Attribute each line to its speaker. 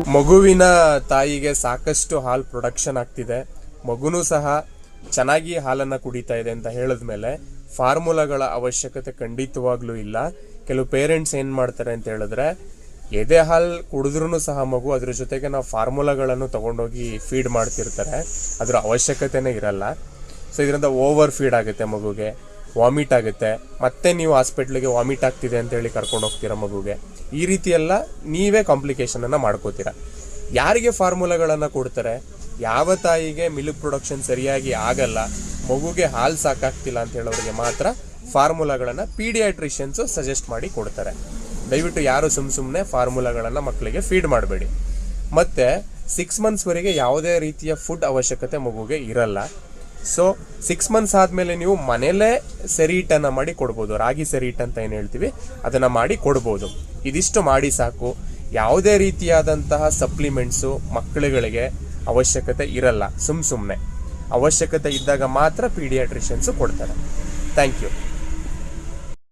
Speaker 1: ಮಗುವಿನ ತಾಯಿಗೆ ಸಾಕಷ್ಟು ಹಾಲು ಪ್ರೊಡಕ್ಷನ್ ಆಗ್ತಿದೆ, ಮಗುನೂ ಸಹ ಚೆನ್ನಾಗಿ ಹಾಲನ್ನು ಕುಡಿತಾ ಇದೆ ಅಂತ ಹೇಳಿದ್ಮೇಲೆ ಫಾರ್ಮುಲಾಗಳ ಅವಶ್ಯಕತೆ ಖಂಡಿತವಾಗ್ಲೂ ಇಲ್ಲ. ಕೆಲವು ಪೇರೆಂಟ್ಸ್ ಏನು ಮಾಡ್ತಾರೆ ಅಂತ ಹೇಳಿದ್ರೆ, ಎದೆ ಹಾಲು ಕುಡಿದ್ರೂ ಸಹ ಮಗು ಅದ್ರ ಜೊತೆಗೆ ನಾವು ಫಾರ್ಮುಲಾಗಳನ್ನು ತೊಗೊಂಡೋಗಿ ಫೀಡ್ ಮಾಡ್ತಿರ್ತಾರೆ, ಅದರ ಅವಶ್ಯಕತೆನೇ ಇರಲ್ಲ. ಸೊ ಇದರಿಂದ ಓವರ್ ಫೀಡ್ ಆಗುತ್ತೆ, ಮಗುಗೆ ವಾಮಿಟ್ ಆಗುತ್ತೆ, ಮತ್ತೆ ನೀವು ಹಾಸ್ಪಿಟ್ಲಿಗೆ ವಾಮಿಟ್ ಆಗ್ತಿದೆ ಅಂತೇಳಿ ಕರ್ಕೊಂಡು ಹೋಗ್ತೀರಾ ಮಗುಗೆ. ಈ ರೀತಿ ಎಲ್ಲ ನೀವೇ ಕಾಂಪ್ಲಿಕೇಶನನ್ನು ಮಾಡ್ಕೋತೀರ. ಯಾರಿಗೆ ಫಾರ್ಮುಲಾಗಳನ್ನು ಕೊಡ್ತಾರೆ, ಯಾವ ತಾಯಿಗೆ ಮಿಲ್ಕ್ ಪ್ರೊಡಕ್ಷನ್ ಸರಿಯಾಗಿ ಆಗಲ್ಲ, ಮಗುಗೆ ಹಾಲು ಸಾಕಾಗ್ತಿಲ್ಲ ಅಂತ ಹೇಳೋರಿಗೆ ಮಾತ್ರ ಫಾರ್ಮುಲಾಗಳನ್ನು ಪೀಡಿಯಾಟ್ರಿಷಿಯನ್ಸು ಸಜೆಸ್ಟ್ ಮಾಡಿ ಕೊಡ್ತಾರೆ. ದಯವಿಟ್ಟು ಯಾರು ಸುಮ್ಮನೆ ಫಾರ್ಮುಲಾಗಳನ್ನು ಮಕ್ಕಳಿಗೆ ಫೀಡ್ ಮಾಡಬೇಡಿ. ಮತ್ತು 6 ಮಂತ್ಸ್ವರೆಗೆ ಯಾವುದೇ ರೀತಿಯ ಫುಡ್ ಅವಶ್ಯಕತೆ ಮಗುಗೆ ಇರಲ್ಲ. ಸೊ 6 ಮಂತ್ಸ್ ಆದಮೇಲೆ ನೀವು ಮನೇಲೇ ಸೆರೀಟನ್ನು ಮಾಡಿ ಕೊಡ್ಬೋದು. ರಾಗಿ ಸೆರೀಟ್ ಅಂತ ಏನು ಹೇಳ್ತೀವಿ ಅದನ್ನು ಮಾಡಿ ಕೊಡ್ಬೋದು. ಇದಿಷ್ಟು ಮಾಡಿ ಸಾಕು. ಯಾವುದೇ ರೀತಿಯಾದಂತಹ ಸಪ್ಲಿಮೆಂಟ್ಸು ಮಕ್ಕಳುಗಳಿಗೆ ಅವಶ್ಯಕತೆ ಇರಲ್ಲ. ಸುಮ್ಮನೆ ಅವಶ್ಯಕತೆ ಇದ್ದಾಗ ಮಾತ್ರ ಪೀಡಿಯಾಟ್ರಿಷಿಯನ್ಸು ಕೊಡ್ತಾರೆ. Thank you.